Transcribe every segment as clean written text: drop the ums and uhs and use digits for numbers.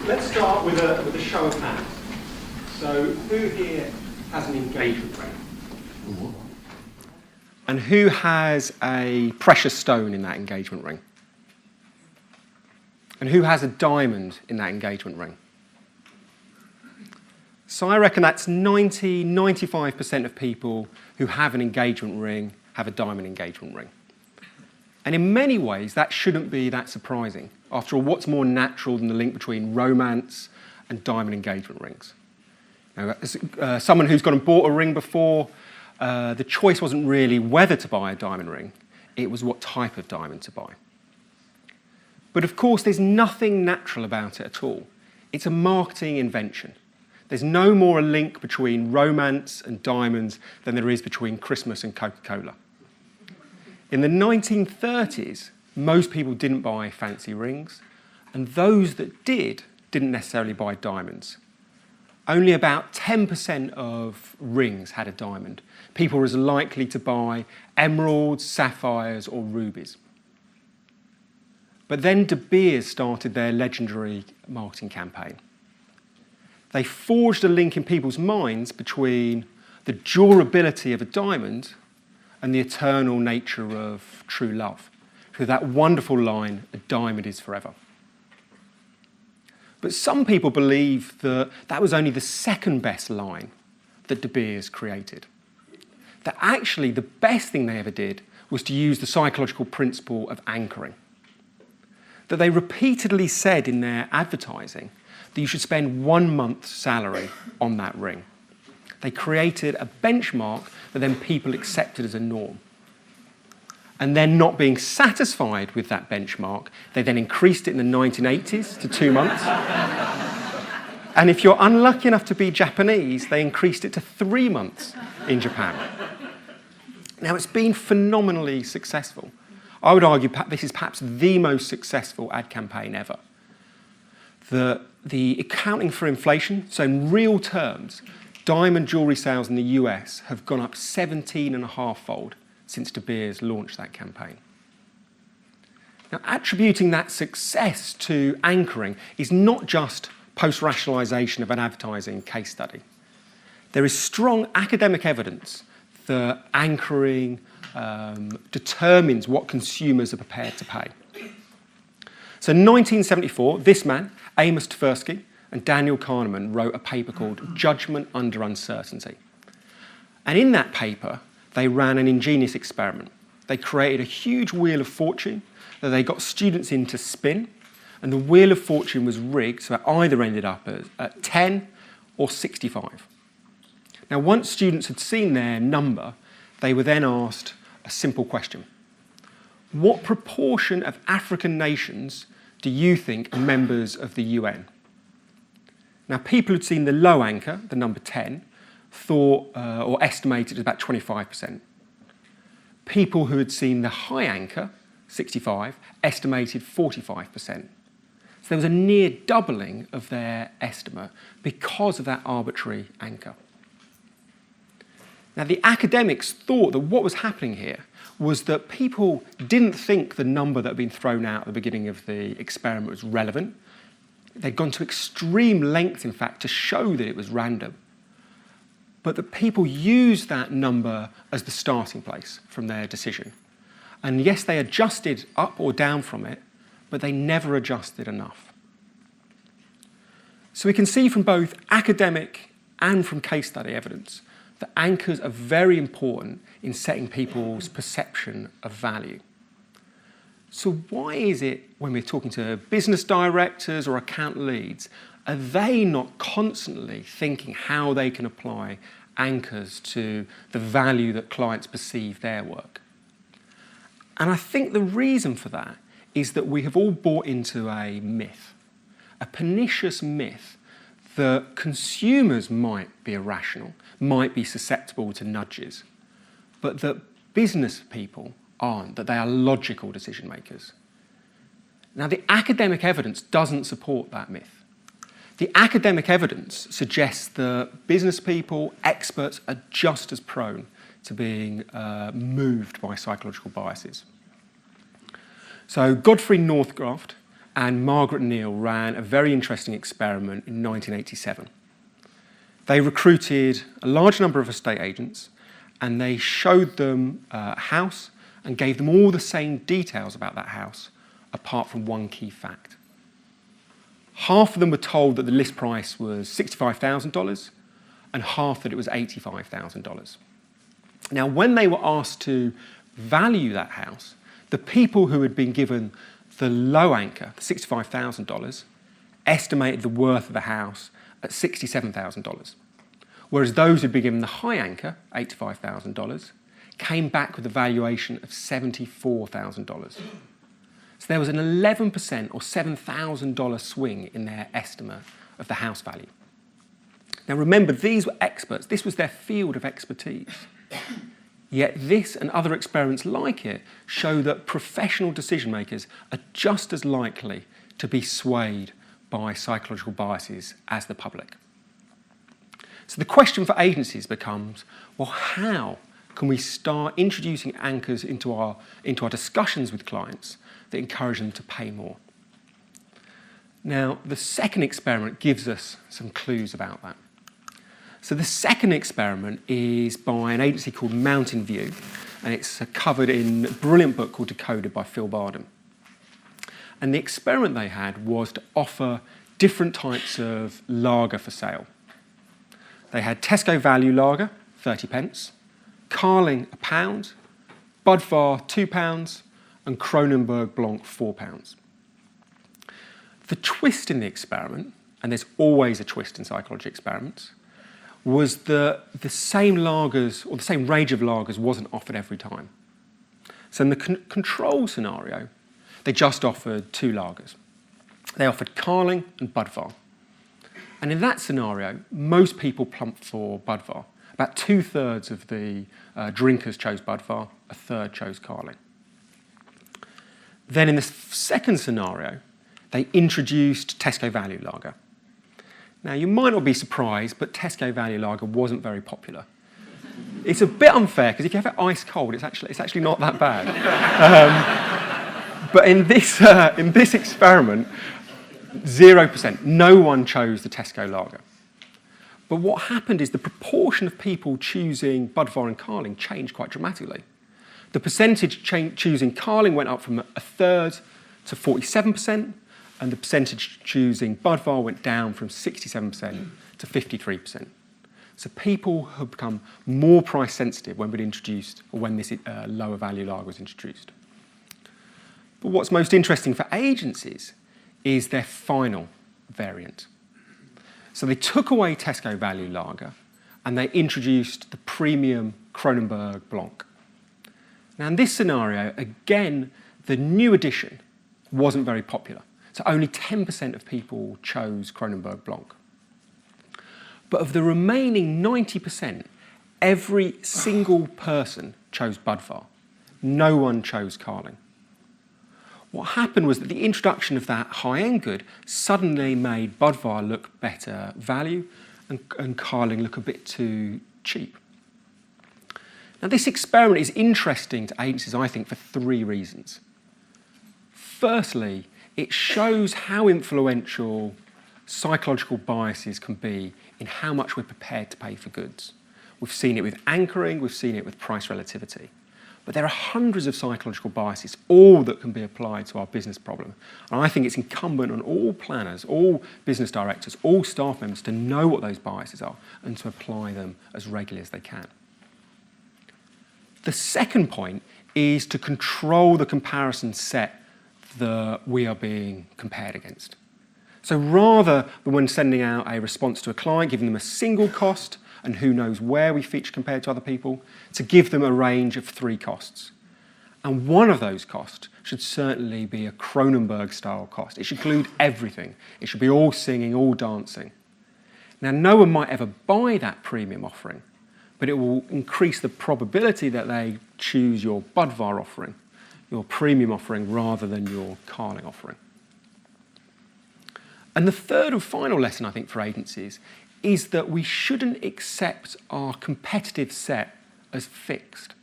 let's start with a show of hands. So who here has an engagement ring? And who has a precious stone in that engagement ring? And who has a diamond in that engagement ring? So I reckon that's 95% of people who have an engagement ring have a diamond engagement ring. And in many ways, that shouldn't be that surprising. After all, what's more natural than the link between romance and diamond engagement rings? Now, as someone who's gone and bought a ring before, the choice wasn't really whether to buy a diamond ring, it was what type of diamond to buy. But of course, there's nothing natural about it at all. It's a marketing invention. There's no more a link between romance and diamonds than there is between Christmas and Coca-Cola. In the 1930s, most people didn't buy fancy rings, and those that didn't necessarily buy diamonds. Only about 10% of rings had a diamond. People were as likely to buy emeralds, sapphires, or rubies. But then De Beers started their legendary marketing campaign. They forged a link in people's minds between the durability of a diamond and the eternal nature of true love, through that wonderful line, "A diamond is forever." But some people believe that that was only the second best line that De Beers created. That actually the best thing they ever did was to use the psychological principle of anchoring. That they repeatedly said in their advertising that you should spend 1 month's salary on that ring. They created a benchmark that then people accepted as a norm. And then, not being satisfied with that benchmark, they then increased it in the 1980s to 2 months. And if you're unlucky enough to be Japanese, they increased it to 3 months in Japan. Now, it's been phenomenally successful. I would argue this is perhaps the most successful ad campaign ever. The accounting for inflation, so in real terms, diamond jewellery sales in the US have gone up 17.5-fold since De Beers launched that campaign. Now, attributing that success to anchoring is not just post-rationalisation of an advertising case study. There is strong academic evidence that anchoring determines what consumers are prepared to pay. So in 1974, this man, Amos Tversky, and Daniel Kahneman wrote a paper called Judgment Under Uncertainty. And in that paper, they ran an ingenious experiment. They created a huge wheel of fortune that they got students in to spin, and the wheel of fortune was rigged so it either ended up at 10 or 65. Now, once students had seen their number, they were then asked a simple question. What proportion of African nations do you think are members of the UN? Now, people who'd seen the low anchor, the number 10, thought or estimated about 25%. People who had seen the high anchor, 65, estimated 45%. So there was a near doubling of their estimate because of that arbitrary anchor. Now, the academics thought that what was happening here was that people didn't think the number that had been thrown out at the beginning of the experiment was relevant. They'd gone to extreme lengths, in fact, to show that it was random. But that people used that number as the starting place from their decision. And yes, they adjusted up or down from it, but they never adjusted enough. So we can see from both academic and from case study evidence that anchors are very important in setting people's perception of value. So why is it when we're talking to business directors or account leads, are they not constantly thinking how they can apply anchors to the value that clients perceive their work? And I think the reason for that is that we have all bought into a myth, a pernicious myth that consumers might be irrational, might be susceptible to nudges, but that business people aren't, that they are logical decision makers. Now, the academic evidence doesn't support that myth. The academic evidence suggests that business people, experts, are just as prone to being moved by psychological biases. So Godfrey Northcroft and Margaret Neal ran a very interesting experiment in 1987. They recruited a large number of estate agents and they showed them a house and gave them all the same details about that house, apart from one key fact. Half of them were told that the list price was $65,000 and half that it was $85,000. Now, when they were asked to value that house, the people who had been given the low anchor, the $65,000, estimated the worth of the house at $67,000, whereas those who'd been given the high anchor, $85,000, came back with a valuation of $74,000. So there was an 11% or $7,000 swing in their estimate of the house value. Now remember, these were experts. This was their field of expertise. Yet this and other experiments like it show that professional decision makers are just as likely to be swayed by psychological biases as the public. So the question for agencies becomes, well, how can we start introducing anchors into our discussions with clients that encourage them to pay more? Now, the second experiment gives us some clues about that. So the second experiment is by an agency called Mountain View, and it's covered in a brilliant book called Decoded by Phil Bardham. And the experiment they had was to offer different types of lager for sale. They had Tesco Value Lager, 30p, Carling, £1, Budvar, £2, and Kronenbourg Blanc, £4. The twist in the experiment, and there's always a twist in psychology experiments, was that the same lagers, or the same range of lagers, wasn't offered every time. So in the control scenario, they just offered two lagers. They offered Carling and Budvar. And in that scenario, most people plumped for Budvar. About 2/3 of the drinkers chose Budvar, 1/3 chose Carling. Then in the second scenario, they introduced Tesco Value Lager. Now, you might not be surprised, but Tesco Value Lager wasn't very popular. It's a bit unfair, because if you have it ice cold, it's actually not that bad. But in this experiment, 0%, no one chose the Tesco Lager. But what happened is the proportion of people choosing Budvar and Carling changed quite dramatically. The percentage choosing Carling went up from 1/3 to 47%, and the percentage choosing Budvar went down from 67% to 53%. So people have become more price sensitive when this lower value lager was introduced. But what's most interesting for agencies is their final variant. So they took away Tesco Value Lager and they introduced the premium Kronenbourg Blanc. Now in this scenario, again, the new edition wasn't very popular. So only 10% of people chose Kronenbourg Blanc. But of the remaining 90%, every single person chose Budvar. No one chose Carling. What happened was that the introduction of that high-end good suddenly made Budvar look better value and Carling look a bit too cheap. Now this experiment is interesting to agencies, I think, for 3 reasons. Firstly, it shows how influential psychological biases can be in how much we're prepared to pay for goods. We've seen it with anchoring, we've seen it with price relativity. But there are hundreds of psychological biases, all that can be applied to our business problem. And I think it's incumbent on all planners, all business directors, all staff members to know what those biases are and to apply them as regularly as they can. The second point is to control the comparison set that we are being compared against. So rather than when sending out a response to a client, giving them a single cost and who knows where we feature compared to other people, to give them a range of 3 costs. And one of those costs should certainly be a Kronenbourg-style cost. It should include everything. It should be all singing, all dancing. Now, no one might ever buy that premium offering, but it will increase the probability that they choose your Budvar offering, your premium offering, rather than your Carling offering. And the third and final lesson, I think, for agencies is that we shouldn't accept our competitive set as fixed.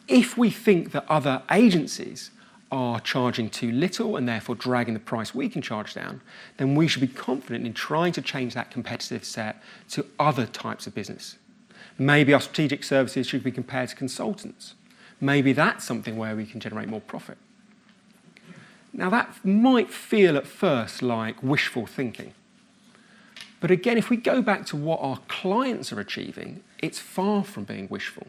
If we think that other agencies are charging too little and therefore dragging the price we can charge down, then we should be confident in trying to change that competitive set to other types of business. Maybe our strategic services should be compared to consultants. Maybe that's something where we can generate more profit. Now that might feel at first like wishful thinking. But again, if we go back to what our clients are achieving, it's far from being wishful.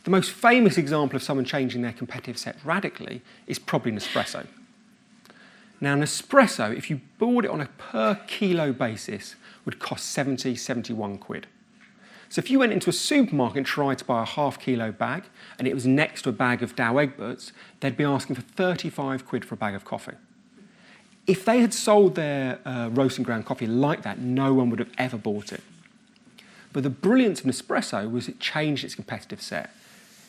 The most famous example of someone changing their competitive set radically is probably Nespresso. Now, Nespresso, if you bought it on a per kilo basis, would cost 71 quid. So if you went into a supermarket and tried to buy a half kilo bag, and it was next to a bag of Dow Egberts, they'd be asking for 35 quid for a bag of coffee. If they had sold their roast and ground coffee like that, no one would have ever bought it. But the brilliance of Nespresso was it changed its competitive set.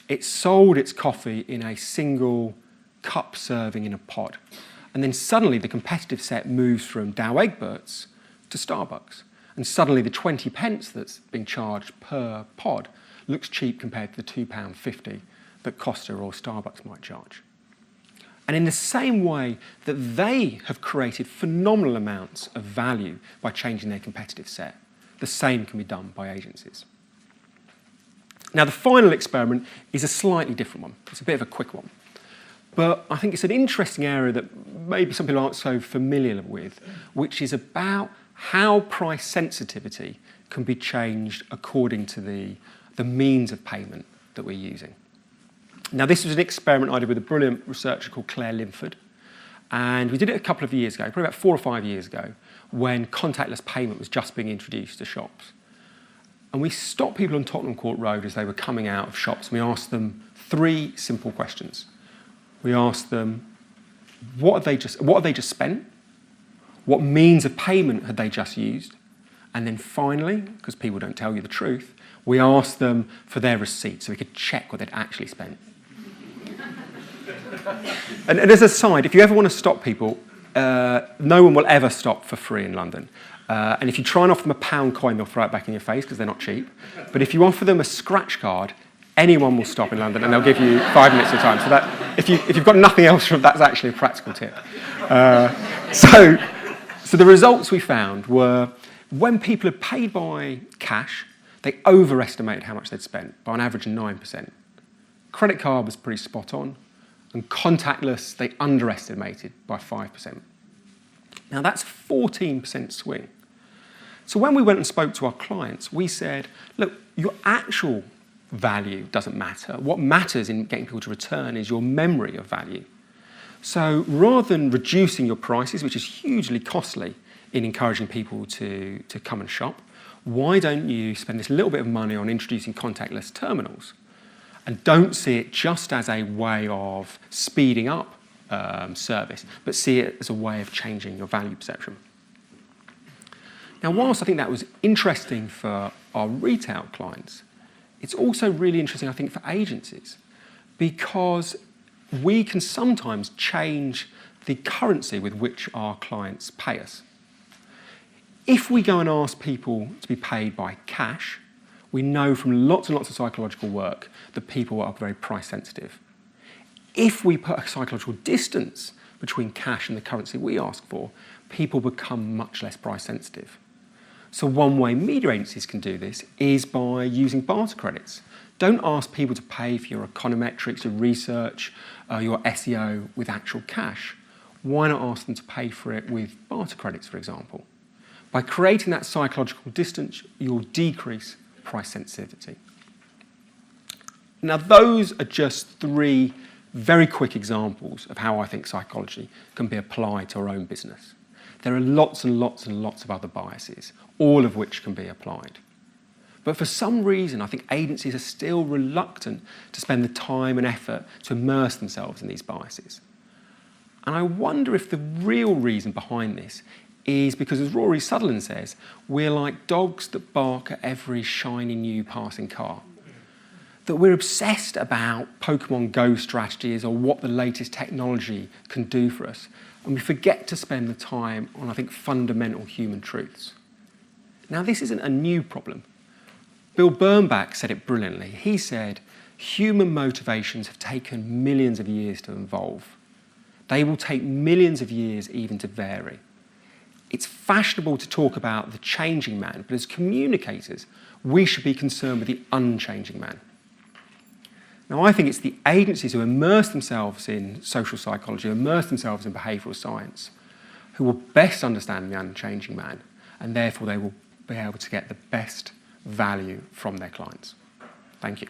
It sold its coffee in a single cup serving in a pod. And then suddenly the competitive set moves from Dow Egberts to Starbucks. And suddenly the 20 pence that's being charged per pod looks cheap compared to the £2.50 that Costa or Starbucks might charge. And in the same way that they have created phenomenal amounts of value by changing their competitive set, the same can be done by agencies. Now, the final experiment is a slightly different one. It's a bit of a quick one. But I think it's an interesting area that maybe some people aren't so familiar with, which is about how price sensitivity can be changed according to the means of payment that we're using. Now, this was an experiment I did with a brilliant researcher called Claire Linford. And we did it a couple of years ago, probably about 4 or 5 years ago, when contactless payment was just being introduced to shops. And we stopped people on Tottenham Court Road as they were coming out of shops. And we asked them 3 simple questions. We asked them, what had they just spent? What means of payment had they just used? And then finally, because people don't tell you the truth, we asked them for their receipt so we could check what they'd actually spent. And as a side, if you ever want to stop people, no one will ever stop for free in London. And if you try and offer them a £1 coin, they'll throw it back in your face because they're not cheap. But if you offer them a scratch card, anyone will stop in London and they'll give you 5 minutes of time. So that, if you've got nothing else from that's actually a practical tip. So the results we found were when people had paid by cash, they overestimated how much they'd spent by an average of 9%. Credit card was pretty spot on, and contactless they underestimated by 5%. Now that's 14% swing. So when we went and spoke to our clients, we said, look, your actual value doesn't matter. What matters in getting people to return is your memory of value. So rather than reducing your prices, which is hugely costly in encouraging people to come and shop, why don't you spend this little bit of money on introducing contactless terminals? And don't see it just as a way of speeding up service, but see it as a way of changing your value perception. Now, whilst I think that was interesting for our retail clients, it's also really interesting, I think, for agencies, because we can sometimes change the currency with which our clients pay us. If we go and ask people to be paid by cash, we know from lots and lots of psychological work that people are very price sensitive. If we put a psychological distance between cash and the currency we ask for, people become much less price sensitive. So one way media agencies can do this is by using barter credits. Don't ask people to pay for your econometrics, your research, your SEO with actual cash. Why not ask them to pay for it with barter credits, for example? By creating that psychological distance, you'll decrease price sensitivity. Now, those are just 3 very quick examples of how I think psychology can be applied to our own business. There are lots and lots and lots of other biases, all of which can be applied. But for some reason, I think agencies are still reluctant to spend the time and effort to immerse themselves in these biases. And I wonder if the real reason behind this is because, as Rory Sutherland says, we're like dogs that bark at every shiny new passing car. That we're obsessed about Pokemon Go strategies or what the latest technology can do for us. And we forget to spend the time on, I think, fundamental human truths. Now, this isn't a new problem. Bill Bernbach said it brilliantly. He said, human motivations have taken millions of years to evolve. They will take millions of years even to vary. It's fashionable to talk about the changing man, but as communicators, we should be concerned with the unchanging man. Now, I think it's the agencies who immerse themselves in social psychology, immerse themselves in behavioural science, who will best understand the unchanging man, and therefore they will be able to get the best value from their clients. Thank you.